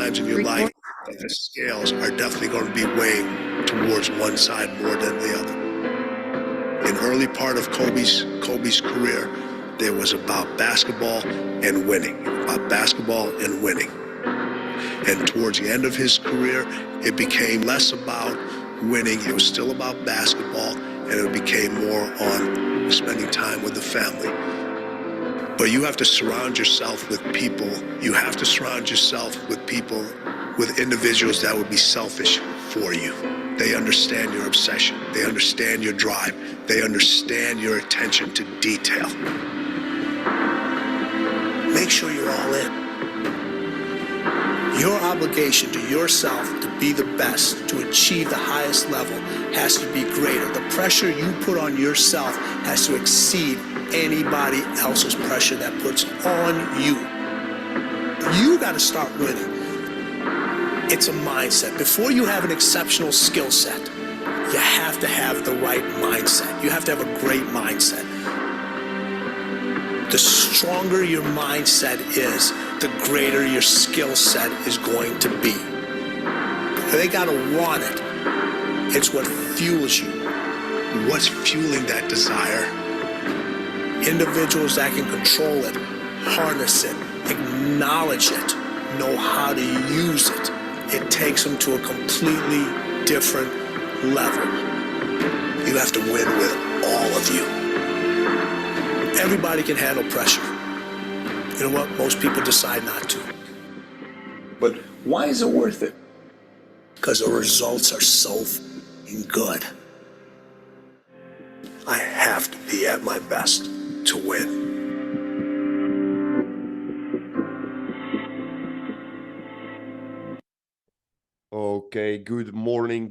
times in your life that the scales are definitely going to be weighing towards one side more than the other. In early part of Kobe's career, there was about basketball and winning, about basketball and winning. And towards the end of his career, it became less about winning. It was still about basketball, and it became more on spending time with the family. But you have to surround yourself with people. You have to surround yourself with people, with individuals that would be selfish for you. They understand your obsession. They understand your drive. They understand your attention to detail. Make sure you're all in. Your obligation to yourself to be the best, to achieve the highest level, has to be greater. The pressure you put on yourself has to exceed anybody else's pressure that puts on you. You got to start winning. It's a mindset. Before you have an exceptional skill set, you have to have the right mindset. You have to have a great mindset. The stronger your mindset is, the greater your skill set is going to be. They gotta want it. It's what fuels you. What's fueling that desire? Individuals that can control it, harness it, acknowledge it, know how to use it. It takes them to a completely different level. You have to win with all of you. Everybody can handle pressure. You know what? Most people decide not to. But why is it worth it? Because the results are so good. I have to be at my best to win. Okay, good morning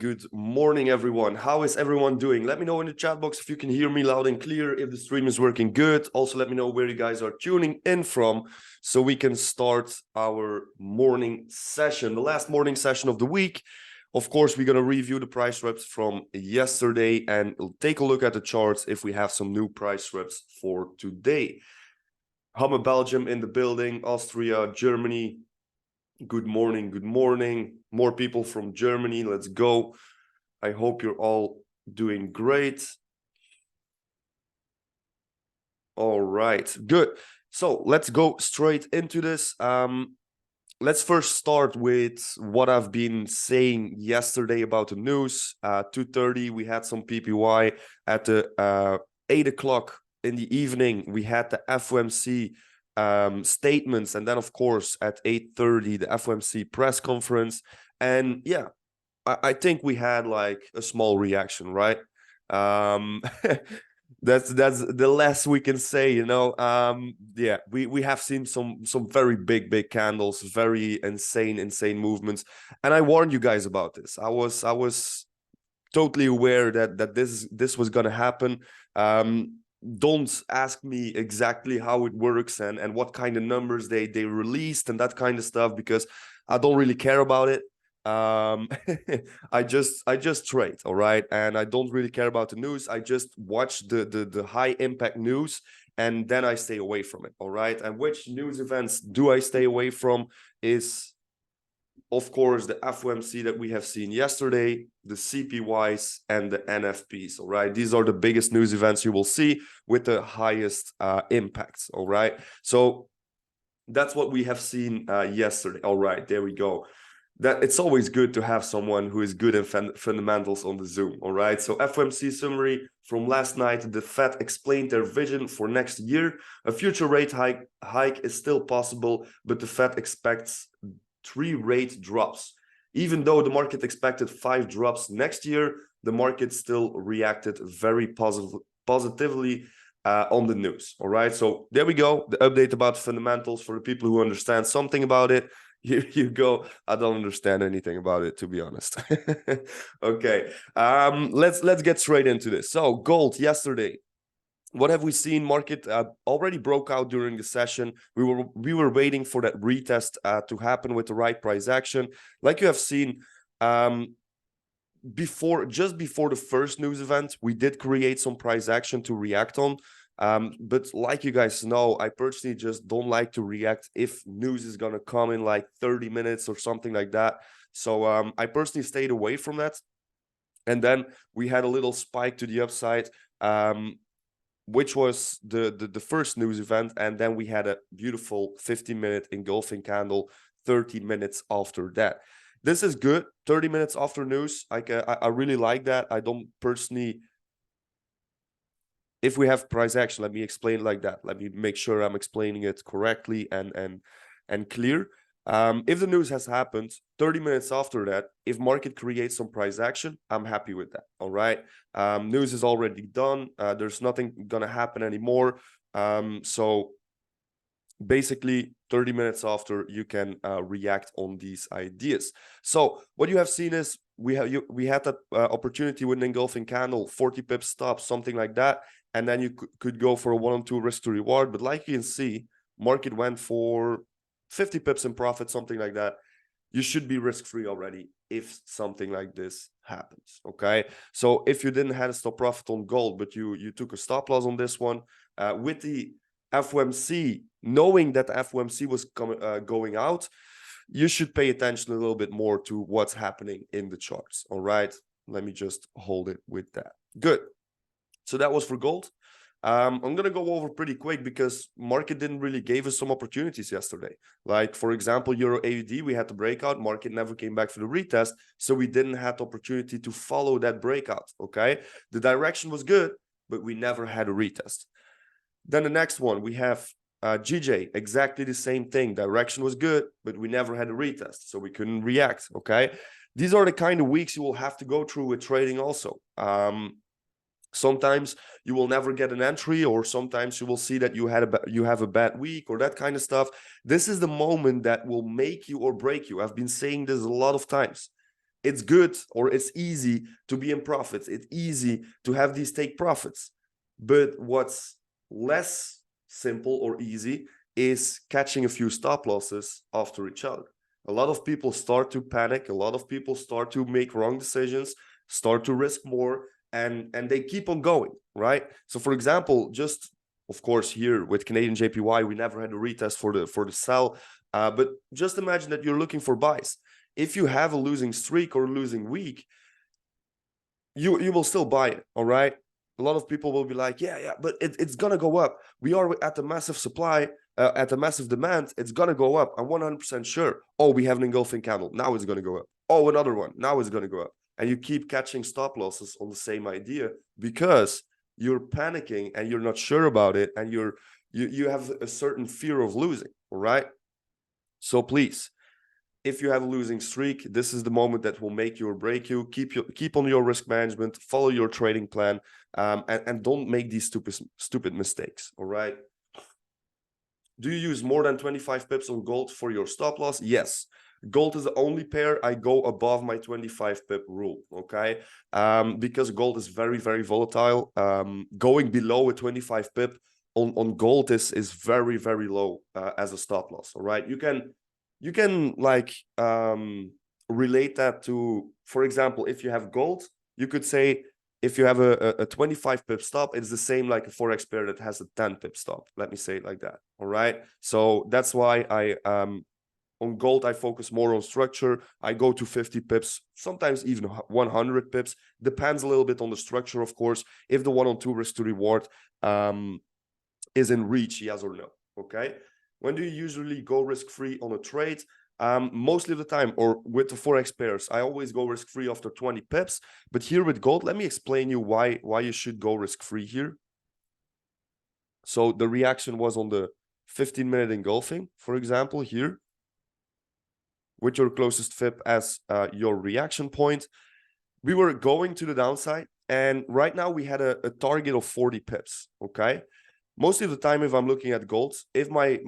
everyone. How is everyone doing? Let me know in the chat box if you can hear me loud and clear, if the stream is working good. Also let me know where you guys are tuning in from so we can start our morning session, the last morning session of the week. Of course, we're going to review the price reps from yesterday and take a look at the charts if we have some new price reps for today. Hamme Belgium in the building, Austria, Germany. Good morning, good morning. More people from Germany, let's go. I hope you're all doing great. All right, good. So let's go straight into this. Let's first start with what I've been saying yesterday about the news. 2:30, we had some PPY. At the 8 o'clock in the evening, we had the FOMC statements, and then of course at 8:30 the FOMC press conference. And yeah, I think we had like a small reaction, right? That's the less we can say, you know. Yeah, we have seen some very big candles, very insane movements, and I warned you guys about this. I was totally aware that this was gonna happen. Don't ask me exactly how it works and what kind of numbers they released and that kind of stuff, because I don't really care about it. I just trade, all right, and I don't really care about the news. I just watch the high impact news, and then I stay away from it, all right. And which news events do I stay away from is, of course, the FOMC that we have seen yesterday, the CPYs, and the NFPs, all right? These are the biggest news events you will see with the highest impacts, all right? So that's what we have seen yesterday. All right, there we go. That it's always good to have someone who is good in fundamentals on the Zoom, all right? So FOMC summary from last night: the Fed explained their vision for next year. A future rate hike is still possible, but the Fed expects 3 rate drops. Even though the market expected 5 drops next year, the market still reacted very positively on the news. All right, so there we go, the update about fundamentals for the people who understand something about it. Here you go. I don't understand anything about it, to be honest. Okay, let's get straight into this. So gold yesterday, what have we seen? Market already broke out during the session. We were waiting for that retest to happen with the right price action. Like you have seen, just before the first news event, we did create some price action to react on. But like you guys know, I personally just don't like to react if news is gonna come in like 30 minutes or something like that. So I personally stayed away from that. And then we had a little spike to the upside, which was the first news event. And then we had a beautiful 15-minute engulfing candle 30 minutes after that. This is good. 30 minutes after news. I really like that. I don't personally, if we have price action, let me explain it like that. Let me make sure I'm explaining it correctly and clear. If the news has happened 30 minutes after that, if market creates some price action, I'm happy with that. All right. News is already done. There's nothing gonna happen anymore. So basically 30 minutes after, you can react on these ideas. So what you have seen is we had that opportunity with an engulfing candle, 40 pips stop, something like that, and then you could go for a 1-on-2 risk to reward. But like you can see, market went for 50 pips in profit, something like that. You should be risk-free already if something like this happens. Okay, so if you didn't have a stop profit on gold, but you took a stop loss on this one, with the FOMC, knowing that the FOMC was going out, you should pay attention a little bit more to what's happening in the charts. All right, let me just hold it with that. Good. So that was for gold. I'm gonna go over pretty quick because market didn't really give us some opportunities yesterday. Like for example, Euro AUD, we had the breakout, market never came back for the retest, so we didn't have the opportunity to follow that breakout. Okay, the direction was good, but we never had a retest. Then the next one, we have GJ, exactly the same thing. Direction was good, but we never had a retest, so we couldn't react. Okay, these are the kind of weeks you will have to go through with trading also. Sometimes you will never get an entry, or sometimes you will see that you have a bad week or that kind of stuff. This is the moment that will make you or break you. I've been saying this a lot of times. It's good, or it's easy to be in profits. It's easy to have these take profits. But what's less simple or easy is catching a few stop losses after each other. A lot of people start to panic. A lot of people start to make wrong decisions, start to risk more, and they keep on going, right? So for example, just of course here with Canadian JPY, we never had a retest for the sell, but just imagine that you're looking for buys. If you have a losing streak or a losing week, you will still buy it. All right, a lot of people will be like, yeah, but it's gonna go up. We are at the massive supply, at the massive demand. It's gonna go up. I'm 100% sure. Oh, we have an engulfing candle, now it's gonna go up. Oh, another one, now it's gonna go up. And you keep catching stop losses on the same idea because you're panicking and you're not sure about it, and you have a certain fear of losing. All right, so please, if you have a losing streak, this is the moment that will make you or break you. Keep on your risk management, follow your trading plan, and don't make these stupid mistakes. All right. Do you use more than 25 pips on gold for your stop loss? Yes. Gold is the only pair I go above my 25 pip rule. Okay, because gold is very, very volatile. Going below a 25 pip on gold is very, very low as a stop loss. All right, you can like relate that to, for example, if you have gold, you could say if you have a 25 pip stop, it's the same like a forex pair that has a 10 pip stop. Let me say it like that. All right, so that's why I on gold I focus more on structure. I go to 50 pips, sometimes even 100 pips, depends a little bit on the structure, of course, if the 1-on-2 risk to reward is in reach, yes or no. Okay, when do you usually go risk-free on a trade? Mostly of the time, or with the forex pairs, I always go risk-free after 20 pips. But here with gold, let me explain you why you should go risk-free here. So the reaction was on the 15-minute engulfing, for example, here, with your closest FIP as your reaction point. We were going to the downside, and right now we had a target of 40 pips. Okay, most of the time, if I'm looking at gold, if my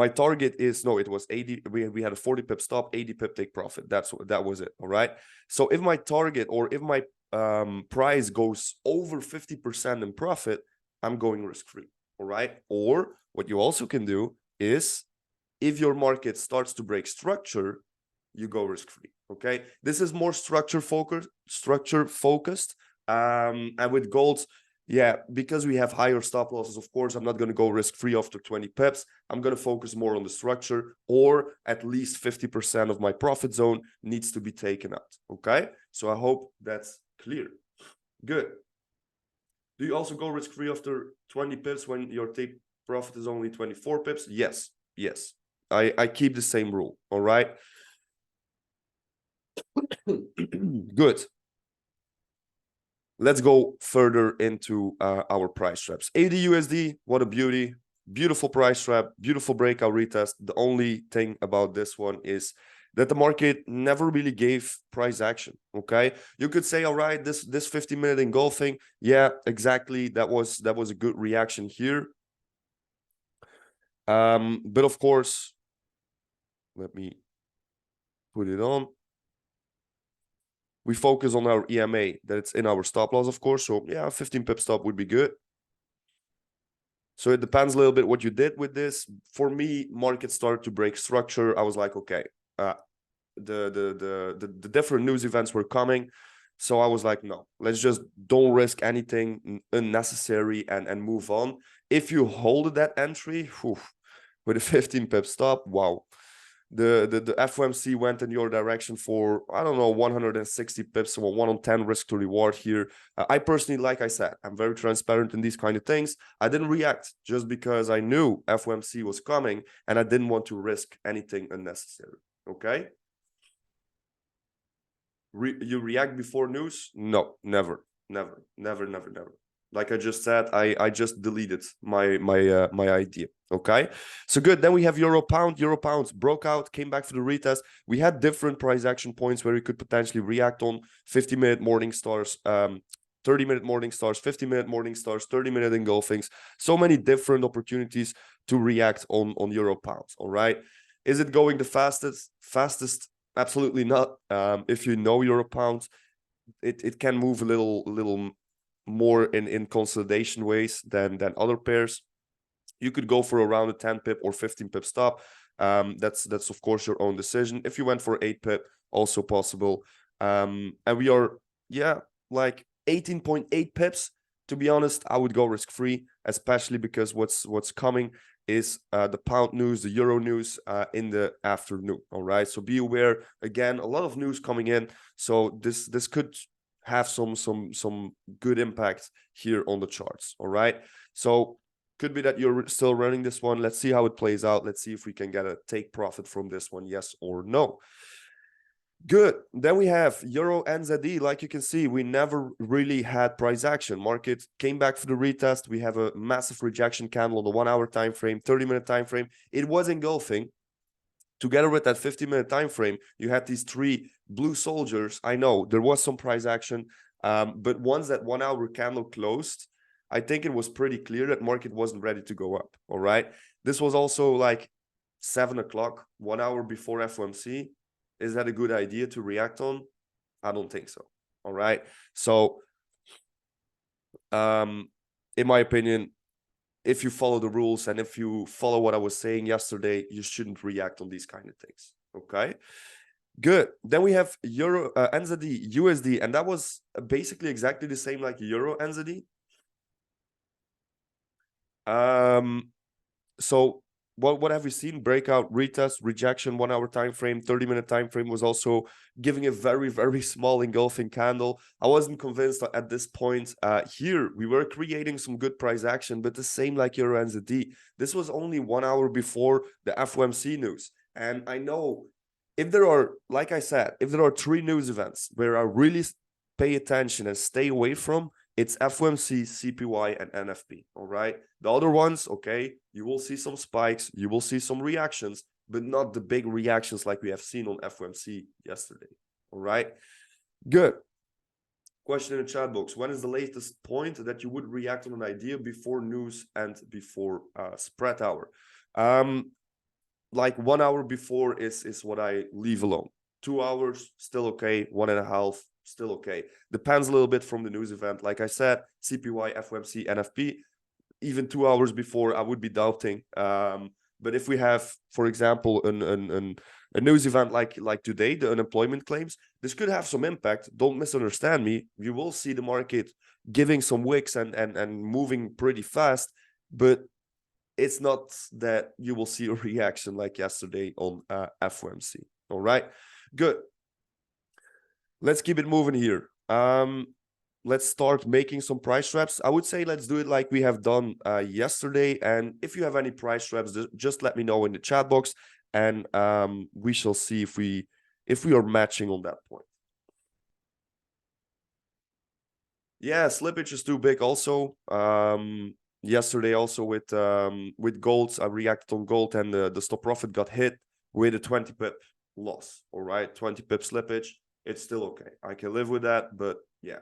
target is, no, it was 80, we had a 40 pip stop, 80 pip take profit. That was it. All right, so if my target, or if my price goes over 50% in profit, I'm going risk-free. All right, or what you also can do is, if your market starts to break structure, you go risk-free. Okay, this is more structure focused. And with gold, yeah, because we have higher stop losses, of course, I'm not going to go risk-free after 20 pips. I'm going to focus more on the structure, or at least 50% of my profit zone needs to be taken out, okay? So I hope that's clear. Good. Do you also go risk-free after 20 pips when your take profit is only 24 pips? Yes, yes. I keep the same rule, all right? Good. Let's go further into our price traps. AUD/USD, what a beauty. Beautiful price trap, beautiful breakout retest. The only thing about this one is that the market never really gave price action, okay? You could say, all right, this 50-minute engulfing, yeah, exactly. That was a good reaction here. But of course, let me put it on. We focus on our EMA, that it's in our stop loss, of course. So yeah, 15 pip stop would be good. So it depends a little bit what you did with this. For me, market started to break structure. I was like, okay, the different news events were coming. So I was like, no, let's just don't risk anything unnecessary and move on. If you hold that entry, whew, with a 15 pip stop, wow. The FOMC went in your direction for, I don't know, 160 pips, so 1 on 10 risk to reward here. I personally, like I said, I'm very transparent in these kind of things. I didn't react just because I knew FOMC was coming and I didn't want to risk anything unnecessary, okay? You react before news? No, never, never, never, never, never. Like I just said, I just deleted my idea. Okay, so good. Then we have euro pound. Euro pounds broke out, came back for the retest. We had different price action points where we could potentially react on 50-minute morning stars, 30-minute morning stars, 50-minute morning stars, 30-minute engulfings. So many different opportunities to react on euro pounds. All right, is it going the fastest? Fastest? Absolutely not. If you know euro pound, it can move a little more in consolidation ways than other pairs. You could go for around a 10 pip or 15 pip stop. That's of course your own decision. If you went for 8 pip, also possible. And we are, yeah, like 18.8 pips. To be honest, I would go risk-free, especially because what's coming is the pound news, the euro news in the afternoon. All right, so be aware. Again, a lot of news coming in, so this could have some good impact here on the charts. All right, so could be that you're still running this one. Let's see how it plays out. Let's see if we can get a take profit from this one, yes or no. Good. Then we have Euro NZD. Like you can see, we never really had price action. Market came back for the retest. We have a massive rejection candle on the 1-hour time frame, 30-minute time frame. It was engulfing. Together with that 50-minute time frame, you had these 3 blue soldiers. I know there was some price action, but once that 1-hour candle closed, I think it was pretty clear that market wasn't ready to go up. All right. This was also like 7 o'clock, 1 hour before FOMC. Is that a good idea to react on? I don't think so. All right. So, in my opinion, if you follow the rules and if you follow what I was saying yesterday, you shouldn't react on these kind of things. Okay. Good. Then we have Euro NZD, USD, and that was basically exactly the same like Euro NZD. So what have we seen? Breakout, retest, rejection, 1-hour time frame, 30-minute time frame was also giving a very, very small engulfing candle. I wasn't convinced at this point. Here we were creating some good price action, but the same like Euro NZD. This was only 1 hour before the FOMC news. And I know if there are, like I said, if there are 3 news events where I really pay attention and stay away from, it's FOMC, CPY, and NFP, all right? The other ones, okay, you will see some spikes, you will see some reactions, but not the big reactions like we have seen on FOMC yesterday, all right? Good. Question in the chat box. When is the latest point that you would react on an idea before news and before spread hour? Like 1 hour before is what I leave alone. 2 hours, still okay. 1.5, still okay. Depends a little bit from the news event. Like I said, CPY, FOMC, NFP, even 2 hours before, I would be doubting. But if we have, for example, a news event like today, the unemployment claims, this could have some impact. Don't misunderstand me. You will see the market giving some wicks and moving pretty fast, but it's not that you will see a reaction like yesterday on FOMC. All right, good. Let's keep it moving here. Let's start making some price traps. I would say let's do it like we have done yesterday. And if you have any price traps, just let me know in the chat box, and we shall see if we are matching on that point. Yeah, slippage is too big also. Yesterday also with gold, I reacted on gold, and the stop profit got hit with a 20 pip loss. All right, 20 pip slippage. It's still okay. I can live with that, but yeah,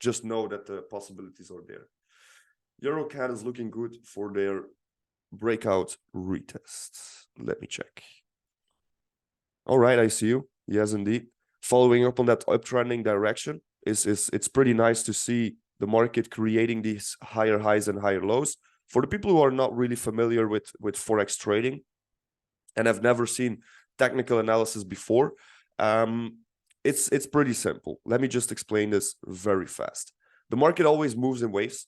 just know that the possibilities are there. EuroCAD is looking good for their breakout retests. Let me check. All right, I see you. Yes, indeed. Following up on that uptrending direction, it's pretty nice to see the market creating these higher highs and higher lows. For the people who are not really familiar with Forex trading and have never seen technical analysis before, it's pretty simple. Let me just explain this very fast. The market always moves in waves.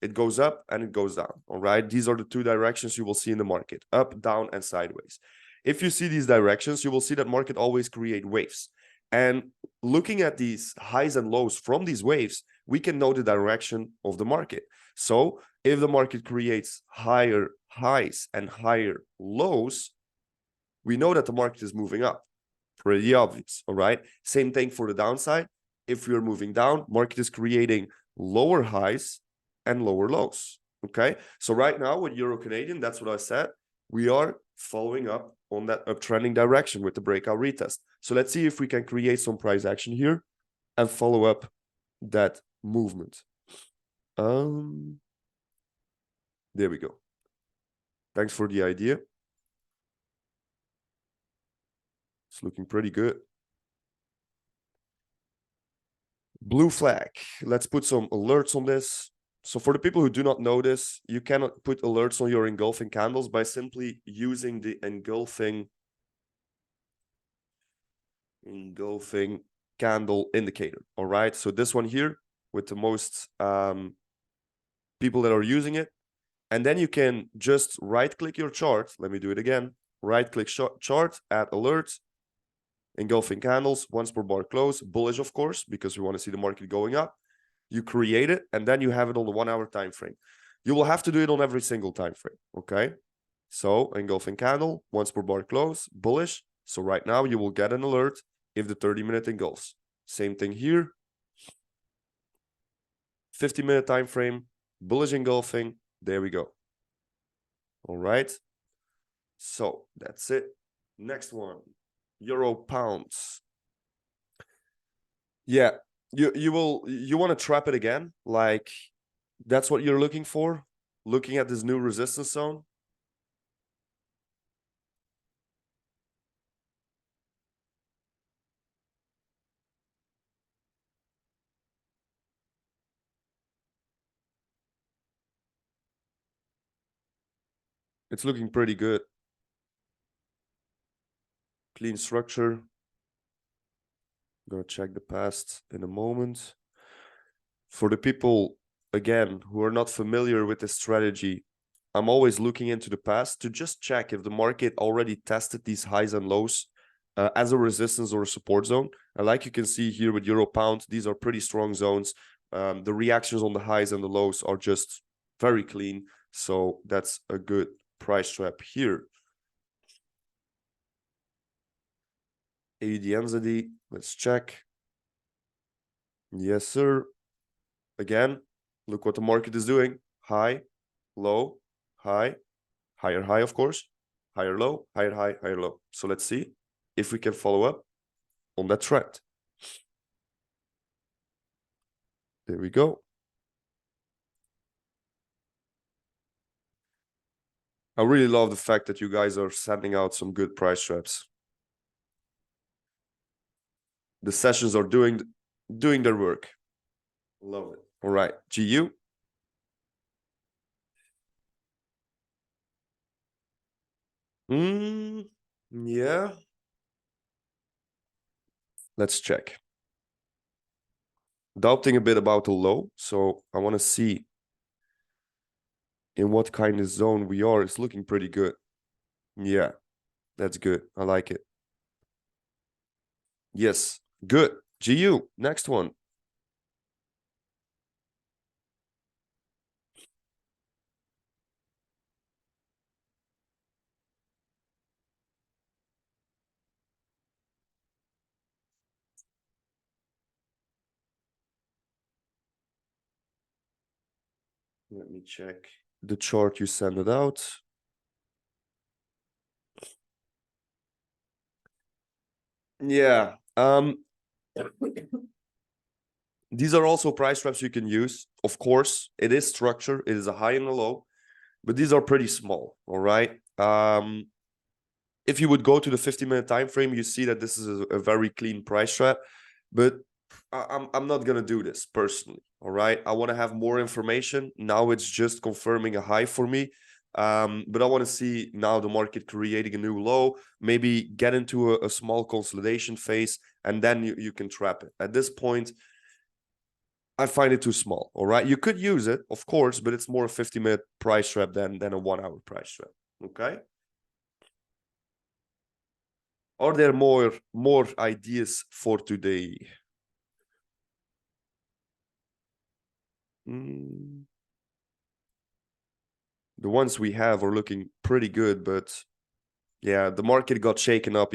It goes up and it goes down. All right. These are the two directions you will see in the market: up, down, and sideways. If you see these directions, you will see that market always create waves. And looking at these highs and lows from these waves, we can know the direction of the market. So if the market creates higher highs and higher lows, we know that the market is moving up. Pretty obvious. All right. Same thing for the downside. If we're moving down, market is creating lower highs and lower lows. Okay. So right now with Euro Canadian, that's what I said. We are following up on that uptrending direction with the breakout retest. So let's see if we can create some price action here and follow up that movement. There we go. Thanks for the idea. It's looking pretty good. Blue flag. Let's put some alerts on this. So for the people who do not know this, you cannot put alerts on your engulfing candles by simply using the engulfing candle indicator. All right. So this one here with the most people that are using it. And then you can just right click your chart. Let me do it again. Right click chart, add alert, engulfing candles, once per bar close, bullish, of course, because we want to see the market going up. You create it, and then you have it on the 1 hour time frame. You will have to do it on every single time frame. Okay. So engulfing candle, once per bar close, bullish. So right now you will get an alert if the 30-minute engulfs. Same thing here. 50-minute time frame, bullish engulfing. There we go. All right. So that's it. Next one, Euro pounds. Yeah, you want to trap it again. Like that's what you're looking for. Looking at this new resistance zone. It's looking pretty good. Clean structure. I'm gonna check the past in a moment. For the people, again, who are not familiar with this strategy, I'm always looking into the past to just check if the market already tested these highs and lows as a resistance or a support zone. And like you can see here with Euro Pound, these are pretty strong zones. The reactions on the highs and the lows are just very clean. So that's a good price trap here. AUD NZD, let's check. Yes, sir. Again, look what the market is doing. High, low, high, higher high, of course, higher low, higher high, higher low. So let's see if we can follow up on that trend. There we go. I really love the fact that you guys are sending out some good price traps. The sessions are doing their work. Love it. All right, GU. Yeah. Let's check. Doubting a bit about the low, so I want to see in what kind of zone we are. It's looking pretty good. Yeah, that's good. I like it. Yes, good. GU, next one. Let me check the chart you sent it out. Yeah. These are also price traps you can use. Of course, it is structure. It is a high and a low, but these are pretty small. All right. If you would go to the 50-minute time frame, you see that this is a very clean price trap. But I'm not gonna do this personally. All right. I want to have more information. Now it's just confirming a high for me. But I want to see now the market creating a new low, maybe get into a small consolidation phase, and then you can trap it. At this point, I find it too small. All right. You could use it, of course, but it's more a 50-minute price trap than a 1 hour price trap. Okay. Are there more ideas for today? The ones we have are looking pretty good, but yeah, the market got shaken up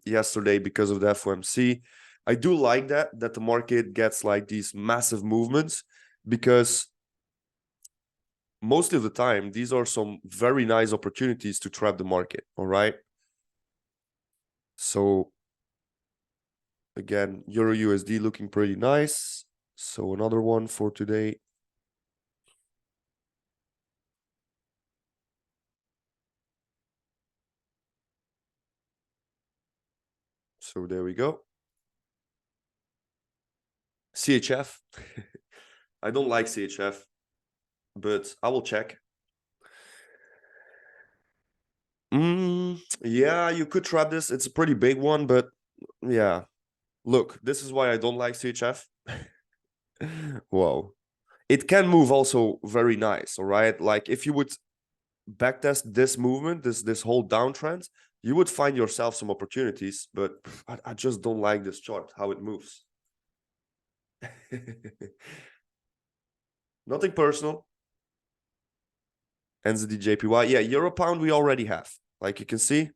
yesterday because of the FOMC. I do like that the market gets like these massive movements, because most of the time these are some very nice opportunities to trap the market. All right. So again, Euro USD looking pretty nice. So another one for today. So there we go. CHF. I don't like CHF, but I will check. Yeah, you could trap this. It's a pretty big one, but yeah. Look, this is why I don't like CHF. Whoa. It can move also very nice, all right? Like if you would backtest this movement, this whole downtrend, you would find yourself some opportunities, but I just don't like this chart, how it moves. Nothing personal. NZD JPY. Yeah, Euro Pound we already have, like you can see.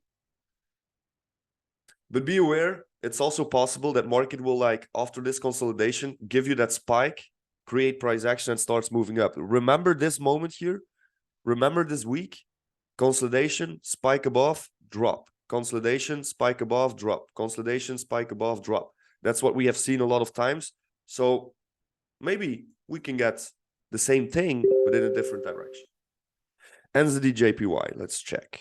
But be aware, it's also possible that market will, like, after this consolidation, give you that spike, create price action, and starts moving up. Remember this moment here? Remember this week? Consolidation, spike above, drop. Consolidation, spike above, drop. Consolidation, spike above, drop. That's what we have seen a lot of times. So maybe we can get the same thing, but in a different direction. NZD JPY, let's check.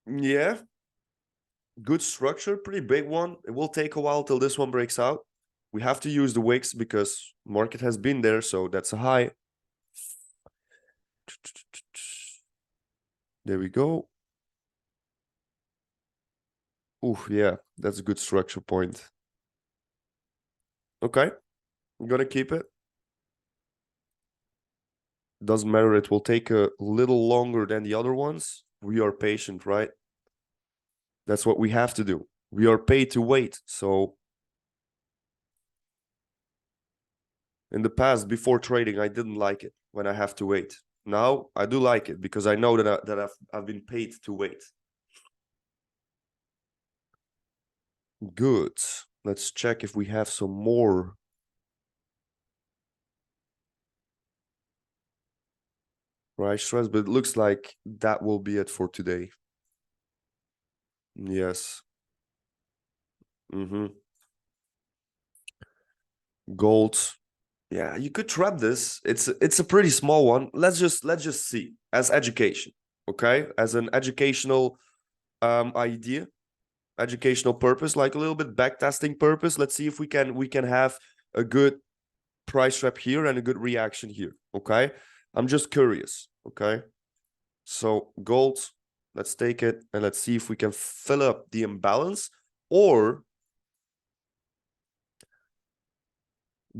Yeah, good structure, pretty big one. It will take a while till this one breaks out. We have to use the wicks because market has been there, so that's a high. There we go. Ooh, yeah, that's a good structure point. Okay, I'm gonna keep it. Doesn't matter, it will take a little longer than the other ones. We are patient, right? That's what we have to do. We are paid to wait. So in the past, before trading, I didn't like it when I have to wait. Now I do like it because I know that I've been paid to wait. Good. Let's check if we have some more price trends, but it looks like that will be it for today. Yes. Gold. Yeah, you could trap this. It's a pretty small one. Let's just see as education, okay? As an educational idea, educational purpose, like a little bit backtesting purpose. Let's see if we can have a good price trap here and a good reaction here, okay? I'm just curious. Okay. So gold, let's take it and let's see if we can fill up the imbalance or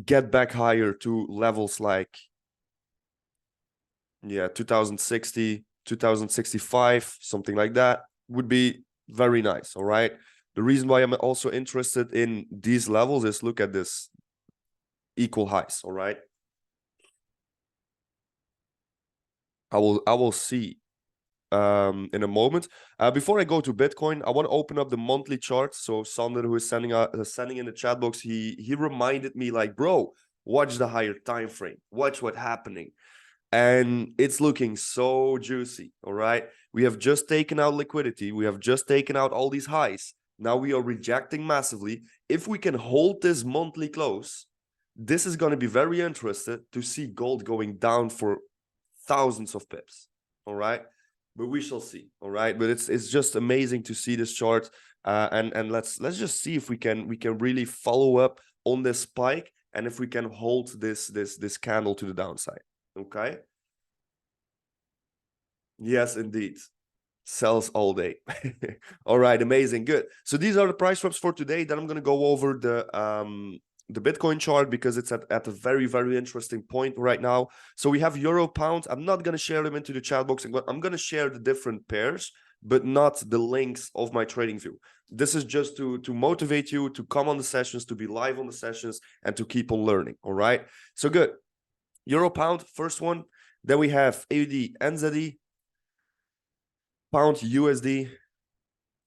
get back higher to levels like, yeah, 2060, 2065, something like that would be very nice. All right. The reason why I'm also interested in these levels is look at this equal highs. All right. I will see in a moment. Before I go to Bitcoin, I want to open up the monthly chart. So Sander, who is sending in the chat box, he reminded me like, bro, watch the higher time frame. Watch what's happening. And it's looking so juicy. All right. We have just taken out liquidity. We have just taken out all these highs. Now we are rejecting massively. If we can hold this monthly close, this is going to be very interesting to see gold going down for thousands of pips. All right. But we shall see. All right. But it's just amazing to see this chart. And let's just see if we can really follow up on this spike and if we can hold this candle to the downside. Okay. Yes, indeed. Sells all day. All right, amazing, good. So these are the price drops for today. Then I'm gonna go over the Bitcoin chart because it's at a very, very interesting point right now. So we have euro pound. I'm not gonna share them into the chat box. I'm gonna share the different pairs, but not the links of my trading view. This is just to motivate you to come on the sessions, to be live on the sessions, and to keep on learning. All right. So good. Euro pound, first one. Then we have AUD NZD, pound USD,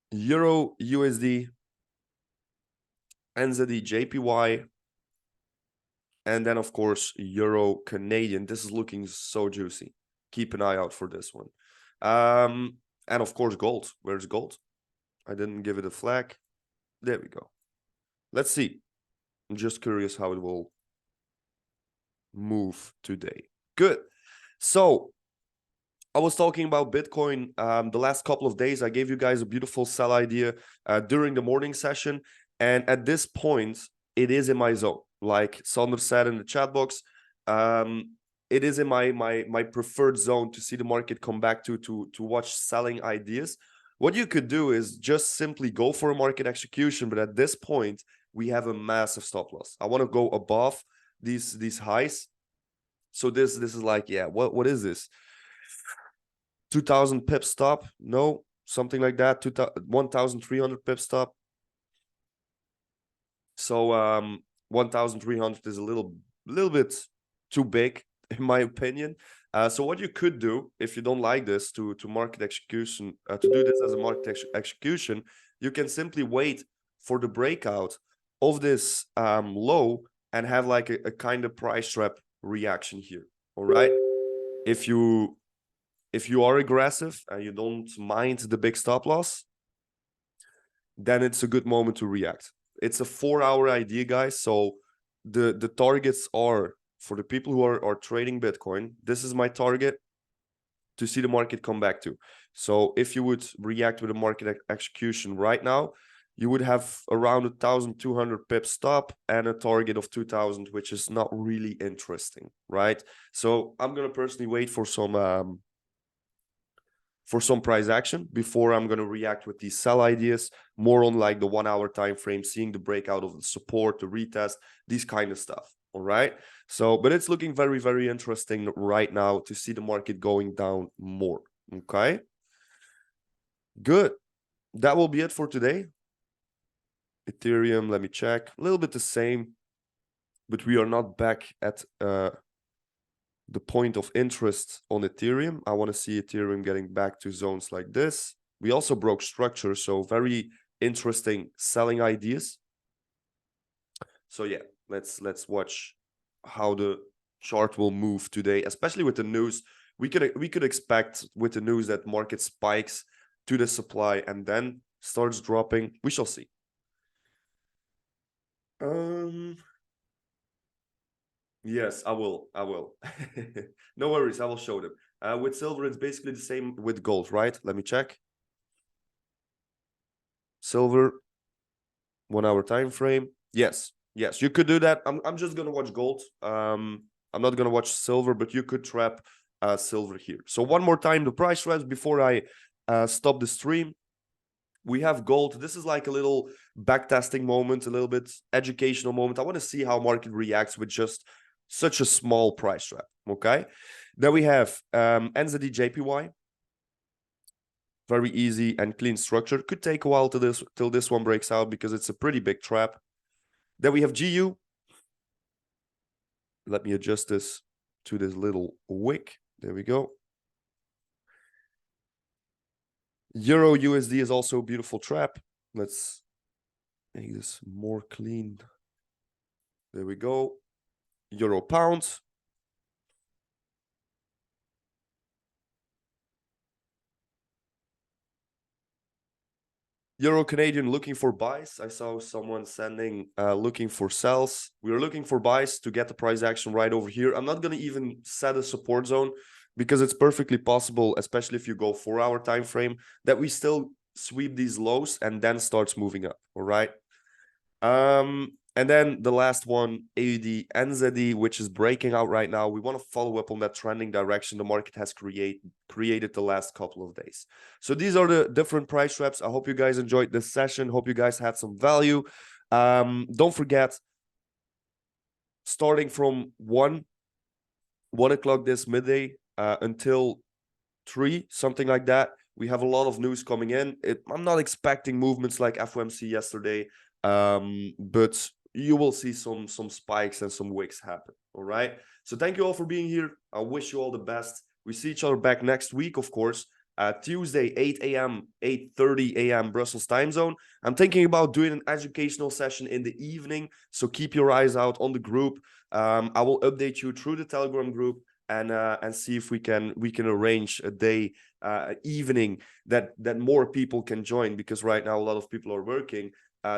euro USD, NZD JPY, and then of course euro Canadian. This is looking so juicy. Keep an eye out for this one. And of course gold. Where's gold? I didn't give it a flag. There we go. Let's see. I'm just curious how it will move today. Good. So I was talking about Bitcoin the last couple of days. I gave you guys a beautiful sell idea during the morning session. And at this point, it is in my zone. Like Sander said in the chat box, it is in my preferred zone to see the market come back to watch selling ideas. What you could do is just simply go for a market execution. But at this point, we have a massive stop loss. I want to go above these highs. So this is like, yeah, what is this? 2000 pip stop, no, something like that. 1300 pip stop. So 1300 is a little bit too big in my opinion. So what you could do if you don't like this to market execution, to do this as a market execution, you can simply wait for the breakout of this low and have like a kind of price trap reaction here. All right, if you are aggressive and you don't mind the big stop loss, then it's a good moment to react. It's a 4-hour idea, guys. So the targets are for the people who are trading Bitcoin. This is my target to see the market come back to. So if you would react with a market execution right now, you would have around 1,200 pip stop and a target of 2,000, which is not really interesting, right? So I'm gonna personally wait for some price action before I'm going to react with these sell ideas, more on like the 1-hour time frame, seeing the breakout of the support, the retest, these kind of stuff. All right. So, but it's looking very, very interesting right now to see the market going down more. Okay. Good. That will be it for today. Ethereum, let me check. A little bit the same, but we are not back at the point of interest on Ethereum. I want to see Ethereum getting back to zones like this. We also broke structure, so very interesting selling ideas. So yeah, let's watch how the chart will move today, especially with the news. We could expect with the news that market spikes to the supply and then starts dropping. We shall see. Yes, I will. No worries, I will show them. With silver, it's basically the same with gold, right? Let me check. Silver, 1-hour time frame. Yes, you could do that. I'm just gonna watch gold. I'm not gonna watch silver, but you could trap silver here. So one more time, the price traps before I stop the stream. We have gold. This is like a little backtesting moment, a little bit educational moment. I want to see how market reacts with just such a small price trap. Okay. Then we have NZD JPY. Very easy and clean structure. Could take a while till this one breaks out because it's a pretty big trap. Then we have GU. Let me adjust this to this little wick. There we go. Euro USD is also a beautiful trap. Let's make this more clean. There we go. Euro pound. Euro Canadian looking for buys. I saw someone sending looking for sells. We are looking for buys to get the price action right over here. I'm not going to even set a support zone because it's perfectly possible, especially if you go 4-hour time frame, that we still sweep these lows and then starts moving up. All right. And then the last one, AUD NZD, which is breaking out right now. We want to follow up on that trending direction the market has created the last couple of days. So these are the different price traps. I hope you guys enjoyed this session. Hope you guys had some value. Don't forget, starting from 1 o'clock this midday until 3, something like that, we have a lot of news coming in. I'm not expecting movements like FOMC yesterday, but you will see some spikes and some wicks happen. All right. So thank you all for being here. I wish you all the best. We see each other back next week, of course, Tuesday, 8 a.m., 8:30 a.m. Brussels time zone. I'm thinking about doing an educational session in the evening. So keep your eyes out on the group. I will update you through the Telegram group and see if we can arrange a day, evening that more people can join, because right now a lot of people are working.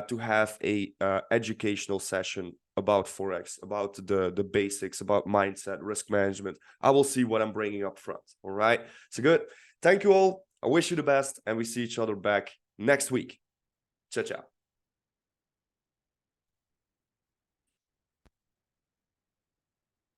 To have a educational session about Forex, about the basics, about mindset, risk management. I will see what I'm bringing up front. All right. So good. Thank you all. I wish you the best, and we see each other back next week. Ciao, ciao.